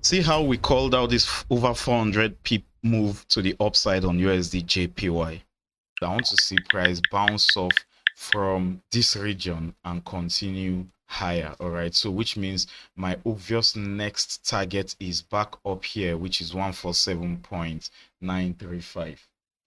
See how we called out this over 400 pip move to the upside on USDJPY. I want to see price bounce off from this region and continue higher. All right, so which means my obvious next target is back up here, which is 147.935.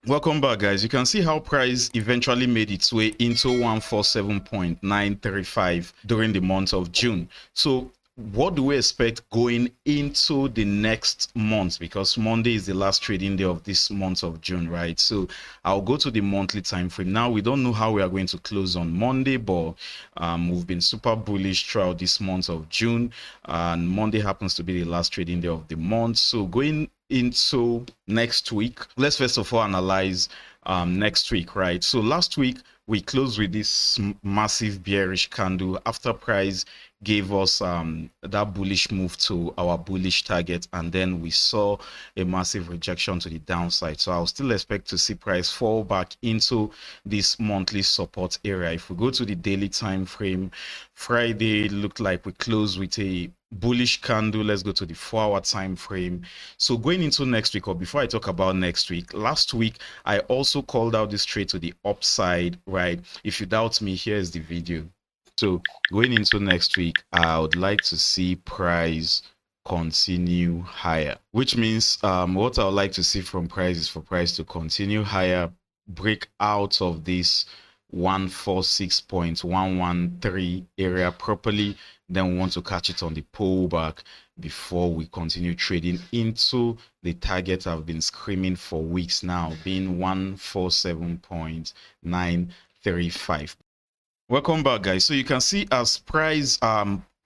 Welcome back, guys. You can see how price eventually made its way into 147.935 during the month of June. So what do we expect going into the next month? Because Monday is the last trading day of this month of June, right? So I'll go to the monthly time frame. Now we don't know how we are going to close on Monday, but we've been super bullish throughout this month of June, and Monday happens to be the last trading day of the month. So going into next week, let's first of all analyze next week, right? So last week we closed with this massive bearish candle after price gave us that bullish move to our bullish target, and then we saw a massive rejection to the downside. So I'll still expect to see price fall back into this monthly support area. If we go to the daily time frame, Friday looked like we closed with a bullish candle. Let's go to the 4-hour time frame. So going into next week, or before I talk about next week, last week I also called out this trade to the upside, right? If you doubt me, here's the video. So going into next week, I would like to see price continue higher, which means what I would like to see from price is for price to continue higher, break out of this 146.113 area properly. Then we want to catch it on the pullback before we continue trading into the target I've been screaming for weeks now, being 147.935. Welcome back, guys. So you can see as price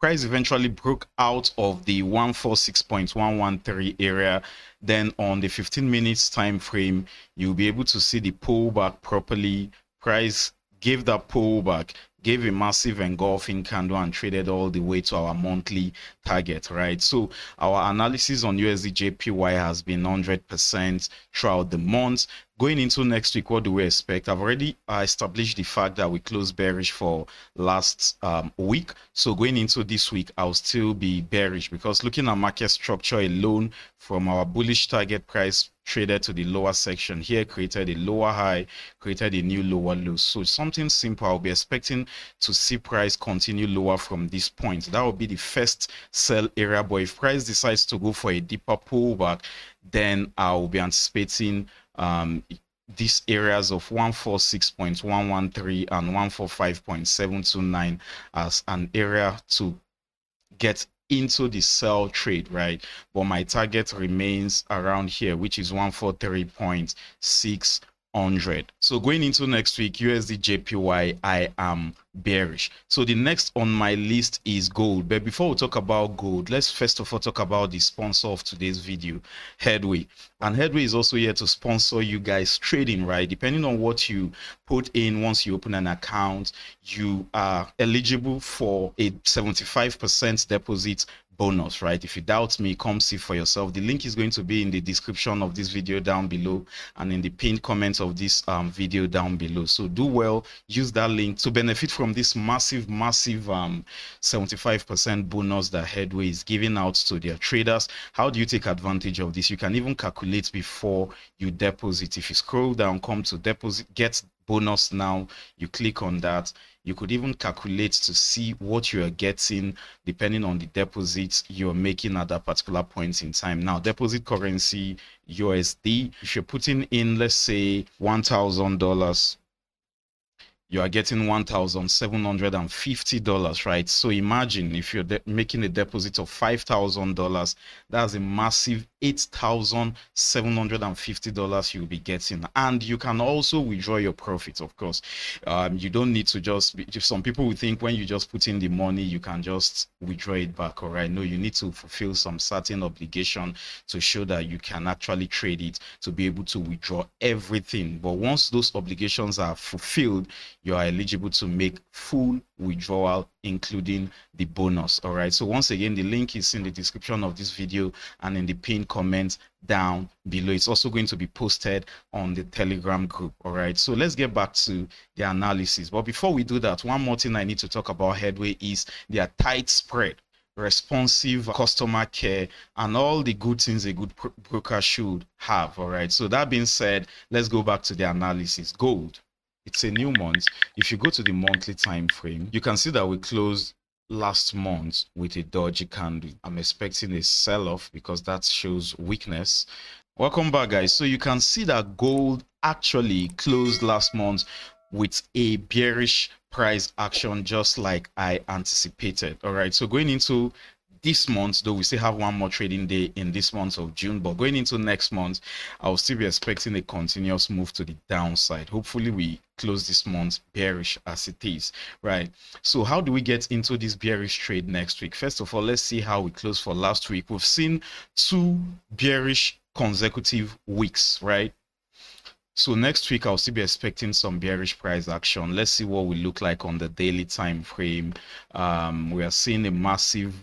eventually broke out of the 146.113 area, then on the 15 minutes time frame you'll be able to see the pullback properly. Price gave that pullback, gave a massive engulfing candle, and traded all the way to our monthly target, right? So our analysis on USDJPY has been 100% throughout the month. Going into next week, what do we expect? I've already established the fact that we closed bearish for last week. So going into this week, I'll still be bearish, because looking at market structure alone, from our bullish target price traded to the lower section here, created a lower high, created a new lower low. So something simple, I'll be expecting to see price continue lower from this point. That will be the first sell area. But if price decides to go for a deeper pullback, then I'll be anticipating these areas of 146.113 and 145.729 as an area to get into the sell trade, right? But my target remains around here, which is 143.600. So going into next week, USDJPY, I am bearish. So the next on my list is gold. But before we talk about gold, let's first of all talk about the sponsor of today's video, Headway. And Headway is also here to sponsor you guys trading, right? Depending on what you put in once you open an account, you are eligible for a 75% deposit bonus, right? If you doubt me, come see for yourself. The link is going to be in the description of this video down below and in the pinned comments of this video down below. So do well, use that link to benefit from this massive 75% bonus that Headway is giving out to their traders. How do you take advantage of this? You can even calculate before you deposit. If you scroll down, come to deposit, get bonus now, you click on that. You could even calculate to see what you are getting depending on the deposits you're making at that particular point in time. Now, deposit currency USD, if you're putting in, let's say, $1,000, you are getting $1,750, right? So imagine if you're making a deposit of $5,000, that's a massive $8,750 you'll be getting. And you can also withdraw your profits, of course. You don't need to just some people will think when you just put in the money you can just withdraw it back. All right, no, you need to fulfill some certain obligation to show that you can actually trade it, to be able to withdraw everything. But once those obligations are fulfilled, you are eligible to make full withdrawal, including the bonus. All right, so once again, the link is in the description of this video and in the pinned comment down below. It's also going to be posted on the Telegram group. All right, so let's get back to the analysis. But before we do that, one more thing I need to talk about Headway is their tight spread. responsive customer care, and all the good things a good broker should have. All right, so that being said, let's go back to the analysis. Gold, it's a new month. If you go to the monthly time frame, you can see that we closed last month with a dodgy candle. I'm expecting a sell-off because that shows weakness. Welcome back, guys. So you can see that gold actually closed last month with a bearish price action, just like I anticipated. All right, so going into this month, though we still have one more trading day in this month of June, but going into next month, I'll still be expecting a continuous move to the downside. Hopefully we close this month bearish as it is, right? So how do we get into this bearish trade next week? First of all, let's see how we closed for last week. We've seen 2 bearish consecutive weeks, right? So next week I'll still be expecting some bearish price action. Let's see what we look like on the daily time frame. We are seeing a massive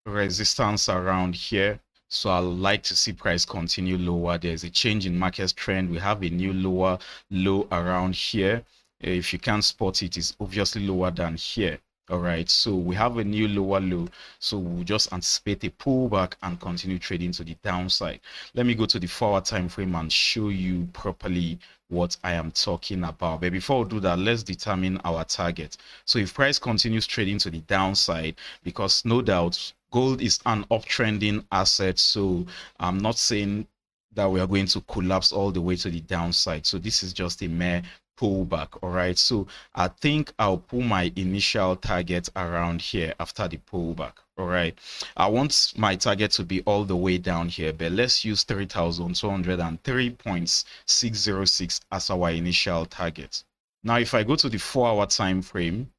resistance around here, so I like to see price continue lower. There's a change in market trend. We have a new lower low around here. If you can't spot it, it's obviously lower than here. All right, so we have a new lower low, so we'll just anticipate a pullback and continue trading to the downside. Let me go to the 4-hour time frame and show you properly what I am talking about. But before we do that, let's determine our target. So if price continues trading to the downside, because no doubt gold is an uptrending asset, so I'm not saying that we are going to collapse all the way to the downside. So this is just a mere pullback. All right, so I think I'll pull my initial target around here after the pullback. All right, I want my target to be all the way down here, but let's use 3,203.606 as our initial target. Now if I go to the 4-hour time frame,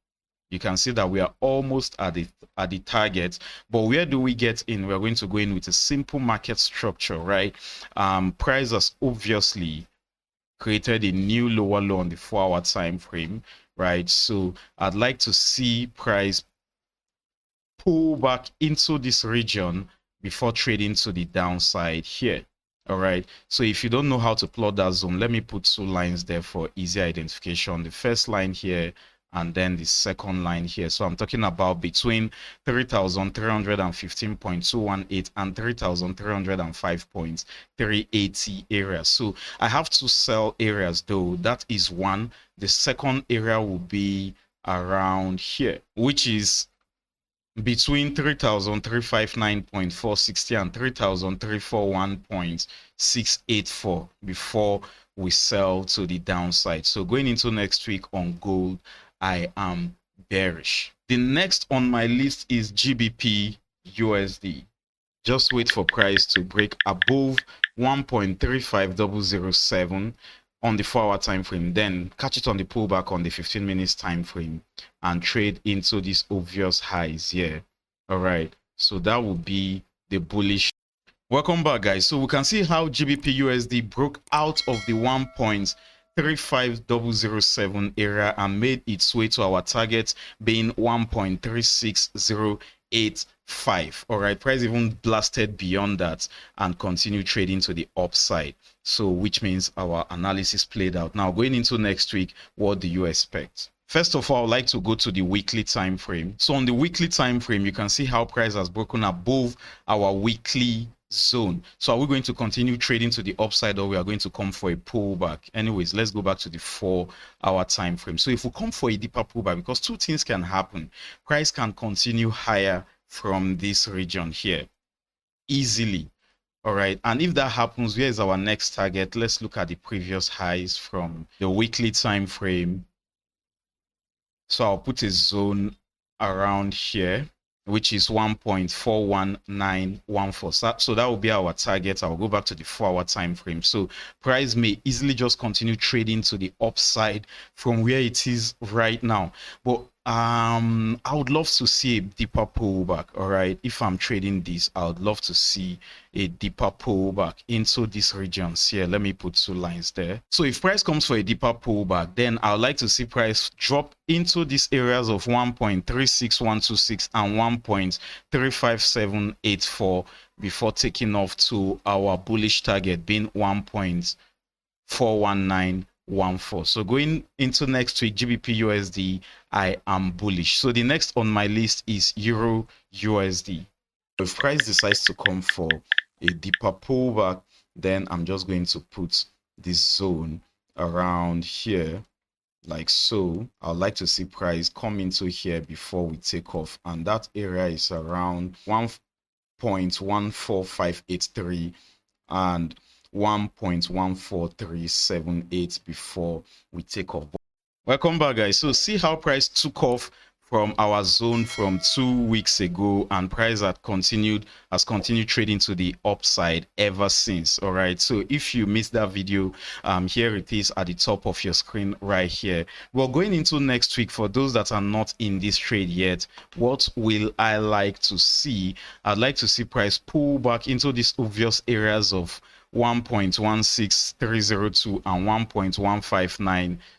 you can see that we are almost at the target. But where do we get in? We're going to go in with a simple market structure, right? Price has obviously created a new lower low on the 4-hour time frame, right? So I'd like to see price pull back into this region before trading to the downside here. All right, so if you don't know how to plot that zone, let me put 2 lines there for easy identification. The first line here and then the second line here. So I'm talking about between 3,315.218 and 3,305.380 areas. So I have 2 sell areas though. That is one. The second area will be around here, which is between 3,359.460 and 3,341.684 before we sell to the downside. So going into next week on gold, I am bearish. The next on my list is GBPUSD. Just wait for price to break above 1.35007 on the 4-hour time frame, then catch it on the pullback on the 15 minutes time frame and trade into these obvious highs here. All right, so that will be the bullish. Welcome back, guys. So we can see how GBPUSD broke out of the 1.35007 area and made its way to our target being 1.36085. all right, price even blasted beyond that and continued trading to the upside, so which means our analysis played out. Now going into next week, what do you expect? First of all, I'd like to go to the weekly time frame. So on the weekly time frame, you can see how price has broken above our weekly zone. So are we going to continue trading to the upside, or we are going to come for a pullback? Anyways, let's go back to the 4-hour time frame. So if we come for a deeper pullback, because 2 things can happen, price can continue higher from this region here easily. All right, and if that happens, where is our next target? Let's look at the previous highs from the weekly time frame. So I'll put a zone around here, which is 1.41914. So that will be our target. I'll go back to the 4-hour time frame. So price may easily just continue trading to the upside from where it is right now. But I would love to see a deeper pullback. All right, if I'm trading this, I would love to see a deeper pullback into these regions here. Let me put 2 lines there. So if price comes for a deeper pullback, then I would like to see price drop into these areas of 1.36126 and 1.35784 before taking off to our bullish target being 1.41914. 0.14. So going into next week, GBPUSD, I am bullish. So the next on my list is EURUSD. If price decides to come for a deeper pullback, then I'm just going to put this zone around here like so. I'd like to see price come into here before we take off, and that area is around 1.14583 and 1.14378 before we take off. Welcome back, guys. So see how price took off from our zone from 2 weeks ago, and price has continued trading to the upside ever since. All right, so if you missed that video, here it is at the top of your screen right here. Well, going into next week, for those that are not in this trade yet, what will I like to see? I'd like to see price pull back into these obvious areas of 1.16302 and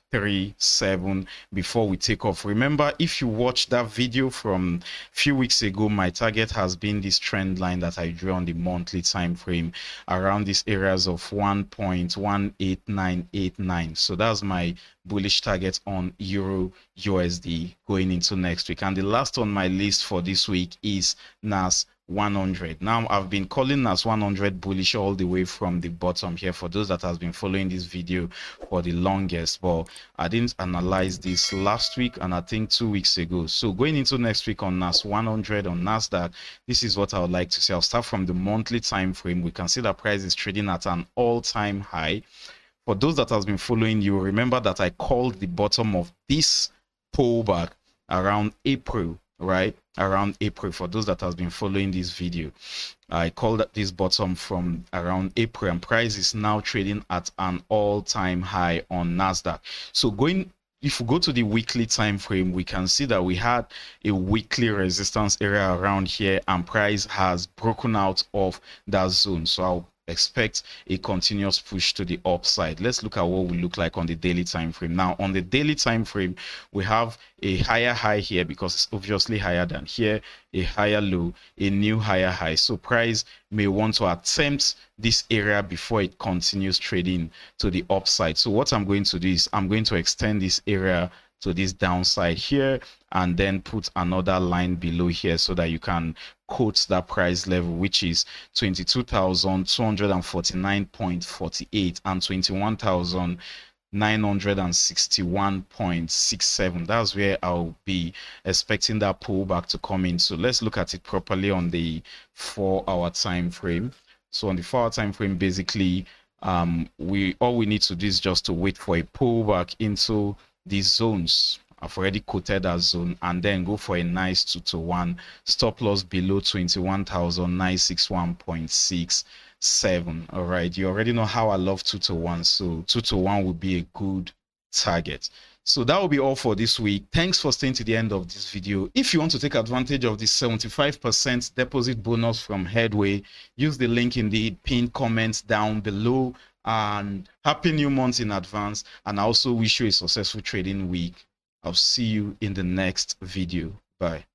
1.15937 before we take off. Remember, if you watched that video from a few weeks ago, my target has been this trend line that I drew on the monthly time frame around these areas of 1.18989. So that's my bullish target on EURUSD going into next week. And the last on my list for this week is NAS100. Now, I've been calling NAS100 bullish all the way from the bottom here for those that has been following this video for the longest, but I didn't analyze this last week and I think 2 weeks ago. So going into next week on NAS100 on Nasdaq, this is what I would like to see. I'll start from the monthly time frame. We can see that price is trading at an all-time high. For those that has been following, you remember that I called the bottom of this pullback around April, right? Around April. For those that has been following this video, I called this bottom from around April, and price is now trading at an all-time high on Nasdaq. So if we go to the weekly time frame, we can see that we had a weekly resistance area around here, and price has broken out of that zone. So I'll expect a continuous push to the upside. Let's look at what we look like on the daily time frame. Now, on the daily time frame, we have a higher high here because it's obviously higher than here, a higher low, a new higher high. So price may want to attempt this area before it continues trading to the upside. So what I'm going to do is I'm going to extend this area to this downside here and then put another line below here so that you can quote that price level, which is 22,249.48 and 21,961.67. That's where I'll be expecting that pullback to come in. So let's look at it properly on the 4-hour time frame. So on the 4-hour time frame, basically all we need to do is just to wait for a pullback into these zones. I've already quoted that zone, and then go for a nice 2-to-1 stop loss below 21,961.67. all right, you already know how I love 2-to-1, so 2-to-1 would be a good target. So that will be all for this week. Thanks for staying to the end of this video. If you want to take advantage of the 75% deposit bonus from Headway, use the link in the pinned comments down below. And happy new month in advance, and I also wish you a successful trading week. I'll see you in the next video. Bye.